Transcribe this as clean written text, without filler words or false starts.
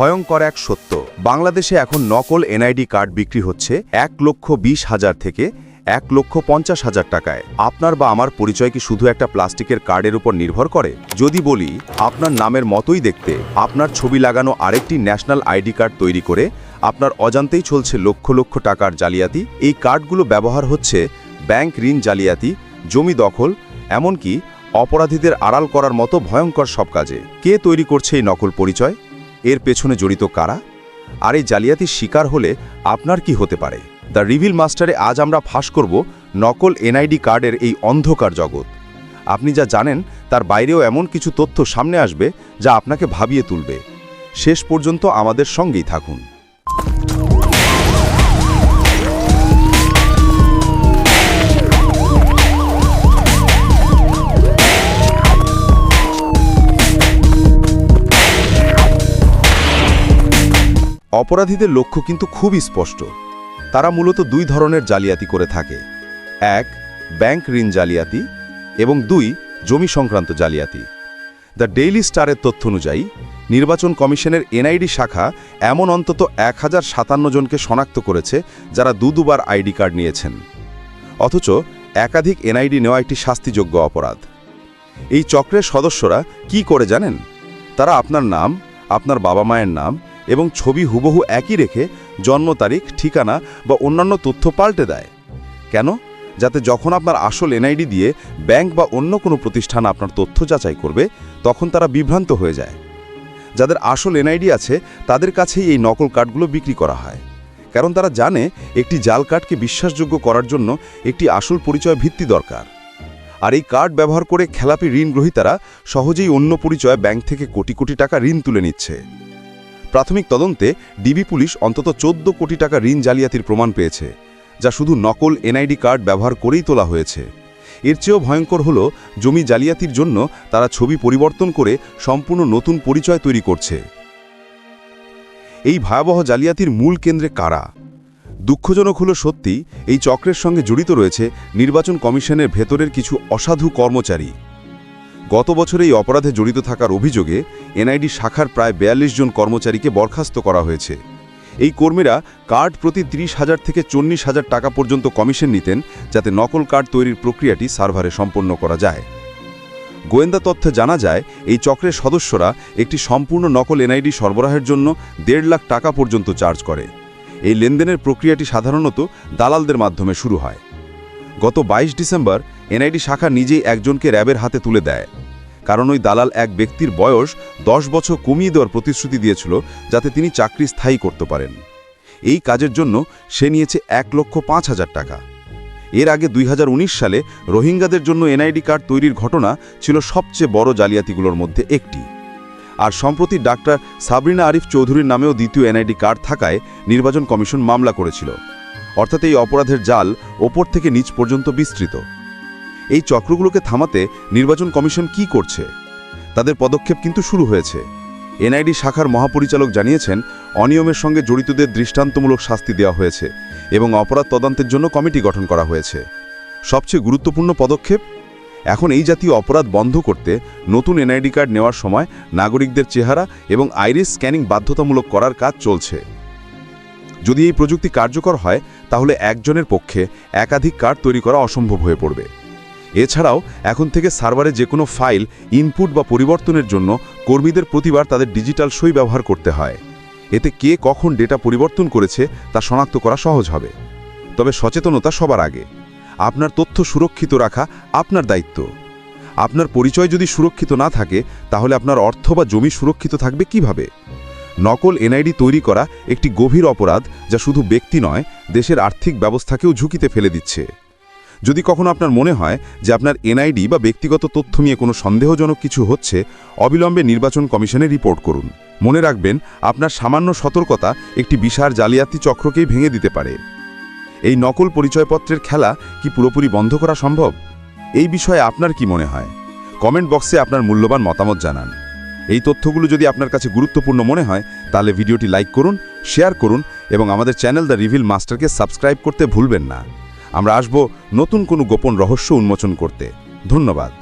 ভয়ঙ্কর এক সত্য, বাংলাদেশে এখন নকল এনআইডি কার্ড বিক্রি হচ্ছে 1,20,000 থেকে 1,50,000 টাকায়। আপনার বা আমার পরিচয় কি শুধু একটা প্লাস্টিকের কার্ডের উপর নির্ভর করে? যদি বলি আপনার নামের মতোই দেখতে আপনার ছবি লাগানো আরেকটি ন্যাশনাল আইডি কার্ড তৈরি করে আপনার অজান্তেই চলছে লক্ষ লক্ষ টাকার জালিয়াতি। এই কার্ডগুলো ব্যবহার হচ্ছে ব্যাংক ঋণ জালিয়াতি, জমি দখল, এমনকি অপরাধীদের আড়াল করার মতো ভয়ঙ্কর সব কাজে। কে তৈরি করছে এই নকল পরিচয়? এর পেছনে জড়িত কারা? আর এই জালিয়াতির শিকার হলে আপনার কি হতে পারে? দ্য রিভিল মাস্টারে আজ আমরা ফাঁস করব নকল এনআইডি কার্ডের এই অন্ধকার জগৎ। আপনি যা জানেন তার বাইরেও এমন কিছু তথ্য সামনে আসবে যা আপনাকে ভাবিয়ে তুলবে। শেষ পর্যন্ত আমাদের সঙ্গেই থাকুন। অপরাধীদের লক্ষ্য কিন্তু খুবই স্পষ্ট। তারা মূলত দুই ধরনের জালিয়াতি করে থাকে। এক, ব্যাংক ঋণ জালিয়াতি এবং দুই, জমি সংক্রান্ত জালিয়াতি। দ্য ডেইলি স্টারের তথ্য অনুযায়ী নির্বাচন কমিশনের এনআইডি শাখা এমন অন্তত 1057 জনকে শনাক্ত করেছে যারা দুবার আইডি কার্ড নিয়েছেন। অথচ একাধিক এনআইডি নেওয়া একটি শাস্তিযোগ্য অপরাধ। এই চক্রের সদস্যরা কি করে জানেন? তারা আপনার নাম, আপনার বাবা মায়ের নাম এবং ছবি হুবহু একই রেখে জন্ম তারিখ, ঠিকানা বা অন্যান্য তথ্য পাল্টে দেয়। কেন? যাতে যখন আপনার আসল এনআইডি দিয়ে ব্যাংক বা অন্য কোনো প্রতিষ্ঠান আপনার তথ্য যাচাই করবে তখন তারা বিভ্রান্ত হয়ে যায়। যাদের আসল এনআইডি আছে তাদের কাছেই এই নকল কার্ডগুলো বিক্রি করা হয়, কারণ তারা জানে একটি জাল কার্ডকে বিশ্বাসযোগ্য করার জন্য একটি আসল পরিচয় ভিত্তি দরকার। আর এই কার্ড ব্যবহার করে খেলাপি ঋণ গ্রহীতারা সহজেই অন্য পরিচয়ে ব্যাংক থেকে কোটি কোটি টাকা ঋণ তুলে নিচ্ছে। প্রাথমিক তদন্তে ডিবি পুলিশ অন্তত 14 কোটি টাকা ঋণ জালিয়াতির প্রমাণ পেয়েছে, যা শুধু নকল এনআইডি কার্ড ব্যবহার করেই তোলা হয়েছে। এর চেয়েও ভয়ঙ্কর হল জমি জালিয়াতির জন্য তারা ছবি পরিবর্তন করে সম্পূর্ণ নতুন পরিচয় তৈরি করছে। এই ভয়াবহ জালিয়াতির মূল কেন্দ্রে কারা? দুঃখজনক হলো সত্যি এই চক্রের সঙ্গে জড়িত রয়েছে নির্বাচন কমিশনের ভেতরের কিছু অসাধু কর্মচারী। গত বছর এই অপরাধে জড়িত থাকার অভিযোগে এনআইডি শাখার প্রায় 42 জন কর্মচারীকে বরখাস্ত করা হয়েছে। এই কর্মীরা কার্ড প্রতি 30,000 থেকে 40,000 টাকা পর্যন্ত কমিশন নিতেন, যাতে নকল কার্ড তৈরির প্রক্রিয়াটি সার্ভারে সম্পন্ন করা যায়। গোয়েন্দা তথ্যে জানা যায় এই চক্রের সদস্যরা একটি সম্পূর্ণ নকল এনআইডি সরবরাহের জন্য 1.5 লাখ টাকা পর্যন্ত চার্জ করে। এই লেনদেনের প্রক্রিয়াটি সাধারণত দালালদের মাধ্যমে শুরু হয়। গত 22 ডিসেম্বর এনআইডি শাখা নিজেই একজনকে র্যাবের হাতে তুলে দেয়, কারণ ওই দালাল এক ব্যক্তির বয়স 10 বছর কমিয়ে দেওয়ার প্রতিশ্রুতি দিয়েছিল যাতে তিনি চাকরি স্থায়ী করতে পারেন। এই কাজের জন্য সে নিয়েছে 1,05,000 টাকা। এর আগে 2019 সালে রোহিঙ্গাদের জন্য এনআইডি কার্ড তৈরির ঘটনা ছিল সবচেয়ে বড় জালিয়াতিগুলোর মধ্যে একটি। আর সম্প্রতি ডাক্তার সাবরিনা আরিফ চৌধুরীর নামেও দ্বিতীয় এনআইডি কার্ড থাকায় নির্বাচন কমিশন মামলা করেছিল। অর্থাৎ এই অপরাধের জাল ওপর থেকে নিচ পর্যন্ত বিস্তৃত। এই চক্রগুলোকে থামাতে নির্বাচন কমিশন কি করছে? তাদের পদক্ষেপ কিন্তু শুরু হয়েছে। এনআইডি শাখার মহাপরিচালক জানিয়েছেন অনিয়মের সঙ্গে জড়িতদের দৃষ্টান্তমূলক শাস্তি দেওয়া হয়েছে এবং অপরাধ তদন্তের জন্য কমিটি গঠন করা হয়েছে। সবচেয়ে গুরুত্বপূর্ণ পদক্ষেপ, এখন এই জাতীয় অপরাধ বন্ধ করতে নতুন এনআইডি কার্ড নেওয়ার সময় নাগরিকদের চেহারা এবং আইরিস স্ক্যানিং বাধ্যতামূলক করার কাজ চলছে। যদি এই প্রযুক্তি কার্যকর হয় তাহলে একজনের পক্ষে একাধিক কার্ড তৈরি করা অসম্ভব হয়ে পড়বে। এছাড়াও এখন থেকে সার্ভারে যে কোনো ফাইল ইনপুট বা পরিবর্তনের জন্য কর্মীদের প্রতিবার তাদের ডিজিটাল সই ব্যবহার করতে হয়। এতে কে কখন ডেটা পরিবর্তন করেছে তা শনাক্ত করা সহজ হবে। তবে সচেতনতা সবার আগে। আপনার তথ্য সুরক্ষিত রাখা আপনার দায়িত্ব। আপনার পরিচয় যদি সুরক্ষিত না থাকে তাহলে আপনার অর্থ বা জমি সুরক্ষিত থাকবে কিভাবে? নকল এনআইডি তৈরি করা একটি গভীর অপরাধ, যা শুধু ব্যক্তি নয়, দেশের আর্থিক ব্যবস্থাকেও ঝুঁকিতে ফেলে দিচ্ছে। যদি কখনো আপনার মনে হয় যে আপনার এনআইডি বা ব্যক্তিগত তথ্য নিয়ে কোনো সন্দেহজনক কিছু হচ্ছে, অবিলম্বে নির্বাচন কমিশনে রিপোর্ট করুন। মনে রাখবেন, আপনার সামান্য সতর্কতা একটি বিশাল জালিয়াতি চক্রকেই ভেঙে দিতে পারে। এই নকল পরিচয়পত্রের খেলা কি পুরোপুরি বন্ধ করা সম্ভব? এই বিষয়ে আপনার কি মনে হয়? কমেন্ট বক্সে আপনার মূল্যবান মতামত জানান। এই তথ্যগুলো যদি আপনার কাছে গুরুত্বপূর্ণ মনে হয় তাহলে ভিডিওটি লাইক করুন, শেয়ার করুন এবং আমাদের চ্যানেল দ্য রিভিল মাস্টারকে সাবস্ক্রাইব করতে ভুলবেন না। আমরা আসব নতুন কোনো গোপন রহস্য উন্মোচন করতে। ধন্যবাদ।